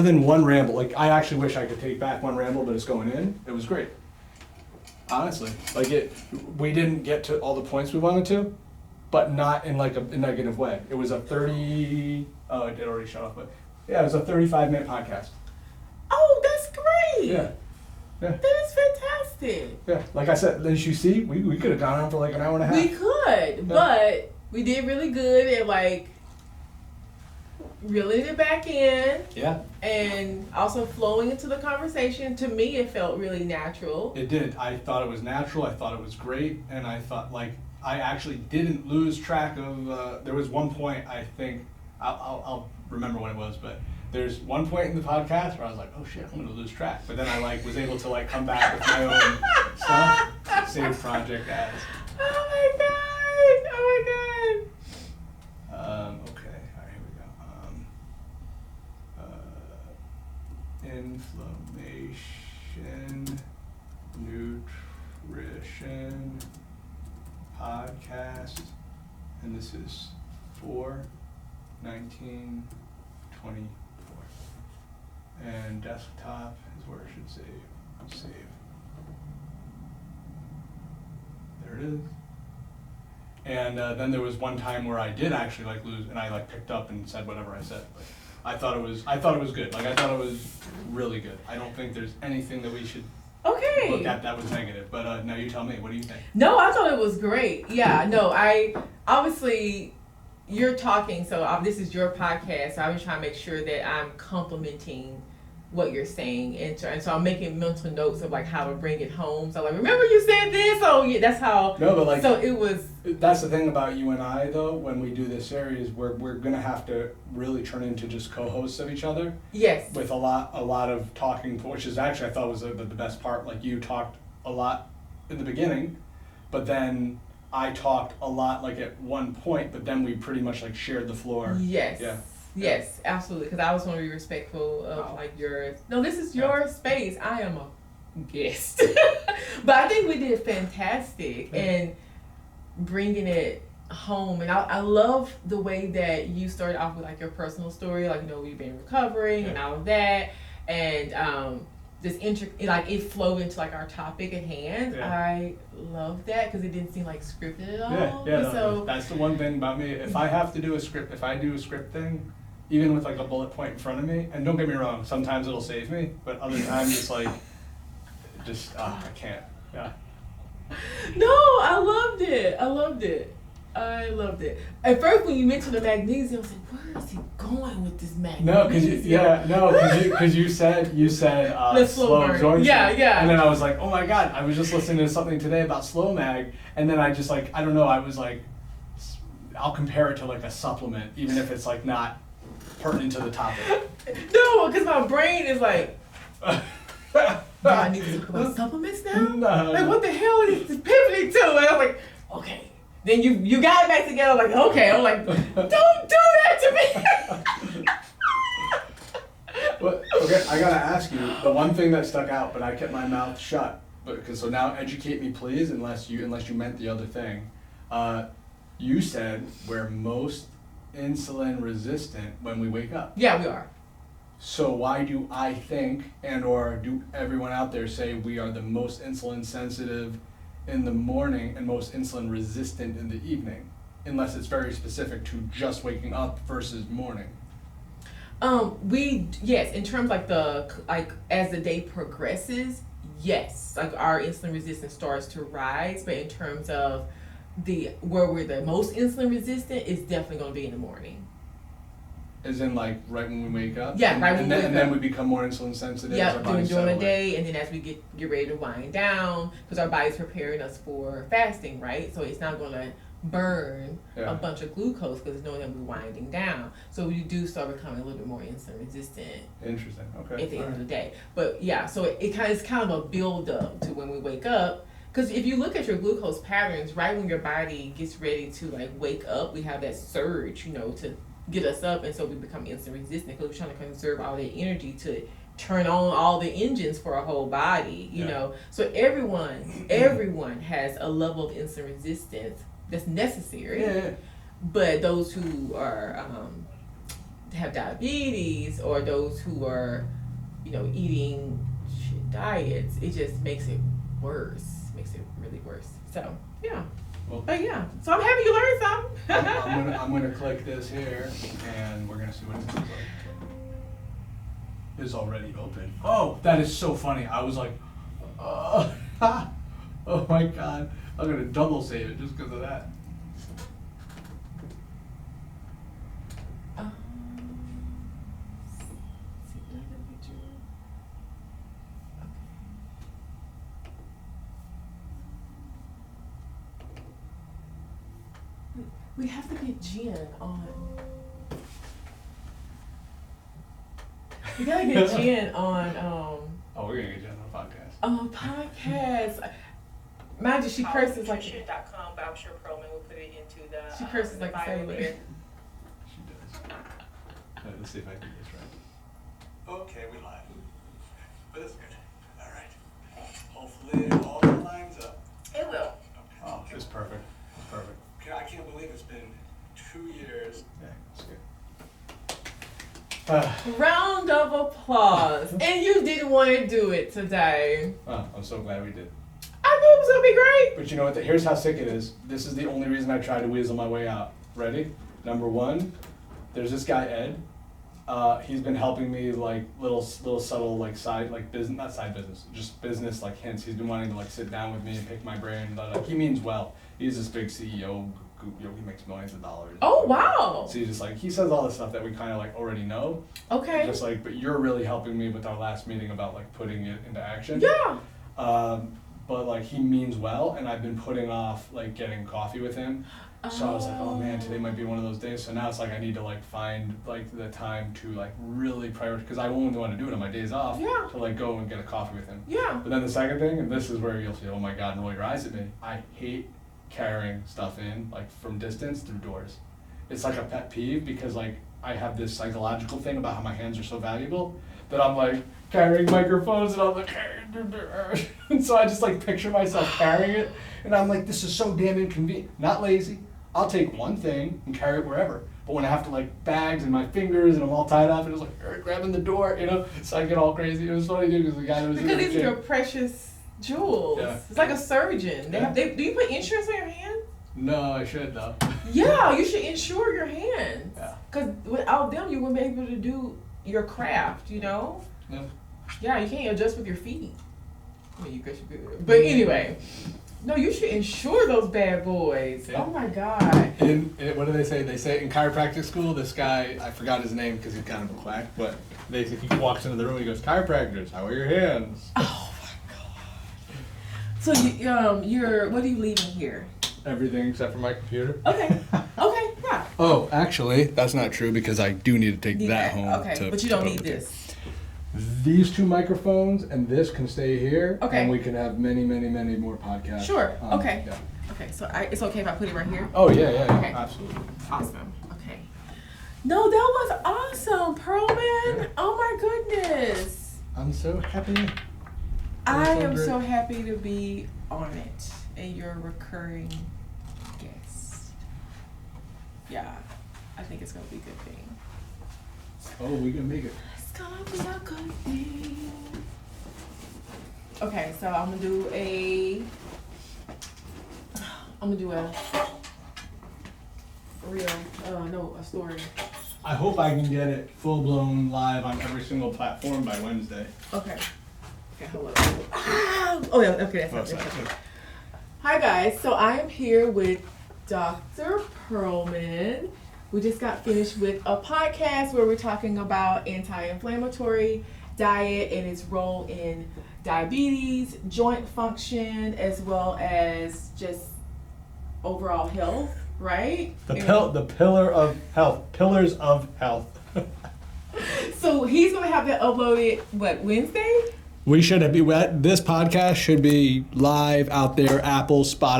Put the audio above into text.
than one ramble, like I actually wish I could take back one ramble, but it's going in. It was great. Honestly, like we didn't get to all the points we wanted to, but not in like a negative way. It was a 30. Oh, I did already shut off, but yeah, it was a 35-minute podcast. Oh, that's great. Yeah. Yeah. That is fantastic. Yeah. Like I said, as you see, we could have gone on for like an hour and a half. We could, but we did really good at like reeling it back in. Yeah. And also flowing into the conversation. To me, it felt really natural. It did. I thought it was natural. I thought it was great, and I thought like I actually didn't lose track of. There was one point I think I'll remember when it was, but there's one point in the podcast where I was like, oh shit, I'm gonna lose track. But then I like was able to like come back with my own stuff. Save project as. Oh my god! Oh my god! Okay. All right. Here we go. Inflammation, nutrition, podcast, and this is 4/19/24. And desktop is where it should save. Save. There it is. And then there was one time where I did actually like lose, and I like picked up and said whatever I said. But I thought it was good. Like I thought it was really good. I don't think there's anything that we should look at that was negative. But now you tell me. What do you think? No, I thought it was great. Yeah. No, I obviously you're talking, so this is your podcast. So I was trying to make sure that I'm complimenting what you're saying, and so I'm making mental notes of like how to bring it home. So like, remember you said this? Oh yeah, that's how. No, but like, so it was. That's the thing about you and I though. When we do this series, we're gonna have to really turn into just co-hosts of each other. Yes. With a lot of talking, which is actually I thought was the best part. Like you talked a lot in the beginning, but then I talked a lot like at one point, but then we pretty much like shared the floor. Yes. Yeah. Yes, absolutely. Because I was want to be respectful of like yours. No, this is your space. I am a guest. But I think we did fantastic in bringing it home. And I love the way that you started off with like your personal story. Like, you know, you've been recovering and all of that. And like it flowed into like our topic at hand. Yeah. I love that because it didn't seem like scripted at all. Yeah, no, so that's the one thing about me. If I have to do a script, if I do a script thing, even with like a bullet point in front of me, and don't get me wrong, sometimes it'll save me, but other times it's like, I can't. Yeah. No, I loved it. At first, when you mentioned the magnesium, I was like, "Where is he going with this magnesium?" No, because you said slow absorption. Yeah. And then I was like, oh my god, I was just listening to something today about slow mag, and then I just like I don't know, I was like, I'll compare it to like a supplement, even if it's like not pertinent to the topic. No, because my brain is like, do I need to talk about supplements now? No. Like, what the hell is this pivoting to? And I was like, okay. Then you got it back together. Like, okay. I'm like, don't do that to me. Well, okay, I gotta ask you the one thing that stuck out, but I kept my mouth shut. So now educate me, please, unless you meant the other thing. You said we're most insulin resistant when we wake up. Yeah, we are. So why do I think or do everyone out there say we are the most insulin sensitive in the morning and most insulin resistant in the evening, unless it's very specific to just waking up versus morning? In terms like as the day progresses, yes, like our insulin resistance starts to rise, but in terms of where we're the most insulin resistant is definitely going to be in the morning. As in like right when we wake up? Yeah, right when we wake up. And then we become more insulin sensitive as our bodies during the settle day, and then as we get ready to wind down, because our body's preparing us for fasting, right? So it's not going to burn a bunch of glucose because it's knowing that we're winding down. So we do start becoming a little bit more insulin resistant. Interesting. Okay. At the end of the day. But yeah, so it's kind of a build up to when we wake up. Because if you look at your glucose patterns, right when your body gets ready to like wake up, we have that surge, to get us up, and so we become insulin resistant because we're trying to conserve all that energy to turn on all the engines for our whole body, you know. So everyone has a level of insulin resistance that's necessary. Yeah. But those who are have diabetes or those who are, eating shit diets, it just makes it worse. Makes it really worse. So yeah. Well, But yeah. So I'm happy you learned something. I'm gonna click this here, and we're gonna see what it looks like. It's already open. Oh, that is so funny. I was like, oh my god. I'm gonna double save it just because of that. See, did I get a picture? Okay. We have to get Jen on. We gotta get Jen on Oh, we're gonna get you on the podcast. podcast. Mind you, she curses like nutrition.com, but I'm sure Perlman will put it into the. she curses like a bio sailor. there. She does. Let's see if I can do this right. Okay, we live. But it's good. All right. Hopefully it all lines up. It will. Okay. Oh, it's perfect. It's perfect. I can't believe it's been 2 years. Yeah, it's good. Round of applause. And you didn't want to do it today. Oh, I'm so glad we did. I knew it was gonna be great. But you know what? Here's how sick it is. This is the only reason I tried to weasel my way out. Ready? Number one, there's this guy Ed. He's been helping me like little subtle like side like business, not side business, just business like hints. He's been wanting to like sit down with me and pick my brain. Like he means well. He's this big CEO. He makes millions of dollars. Oh wow. So he's just like he says all the stuff that we kind of like already know. Okay. Just like, but you're really helping me with our last meeting about like putting it into action. Yeah. But like he means well, and I've been putting off like getting coffee with him. So I was like, oh man, today might be one of those days. So now it's like I need to like find like the time to like really prioritize, because I only want to do it on my days off. Yeah. To like go and get a coffee with him. Yeah. But then the second thing, and this is where you'll see, oh my god, and roll your eyes at me. I hate carrying stuff in like from distance through doors. It's like a pet peeve because like I have this psychological thing about how my hands are so valuable that I'm like carrying microphones and I'm like, and so I just like picture myself carrying it, and I'm like, this is so damn inconvenient. Not lazy. I'll take one thing and carry it wherever. But when I have to like bags and my fingers and I'm all tied up and it's like grabbing the door, so I get all crazy. It was funny too because the guy that was in Because the these are gym- your precious jewels. Yeah. It's like a surgeon. Yeah. Do you put insurance on your hands? No, I should though. Yeah, you should insure your hands. Yeah. Because without them, you wouldn't be able to do your craft, Yeah. Yeah, you can't adjust with your feet. I mean, you guess you could. But anyway, no, you should insure those bad boys. Yeah. Oh my God. What do they say? They say in chiropractic school, this guy, I forgot his name because he's kind of a quack, but he walks into the room and he goes, chiropractors, how are your hands? Oh my God. So you're what are you leaving here? Everything except for my computer. Okay. Okay. Yeah. Oh, actually, that's not true because I do need to take Need that home. Okay, but you don't need this. These two microphones and this can stay here. Okay. And we can have many, many, many more podcasts. Sure. Okay. Yeah. Okay. So it's okay if I put it right here. Oh, yeah, Okay. absolutely. Awesome. Okay. No, that was awesome, Perlman. Yeah. Oh my goodness. I'm so happy. I am great. so happy to be on it and you're a recurring guest. Yeah, I think it's gonna be a good thing. Oh, we can make it. It's gonna be a good thing. Okay, so I'm gonna do a story. I hope I can get it full blown live on every single platform by Wednesday. Okay. Okay, hold on. Oh yeah, okay, that's sorry. okay. Hi guys, so I am here with Dr. Perlman. We just got finished with a podcast where we're talking about anti-inflammatory diet and its role in diabetes, joint function, as well as just overall health, right? The pillar of health. Pillars of health. So he's gonna have that uploaded Wednesday? We should be this podcast should be live out there, Apple, Spotify.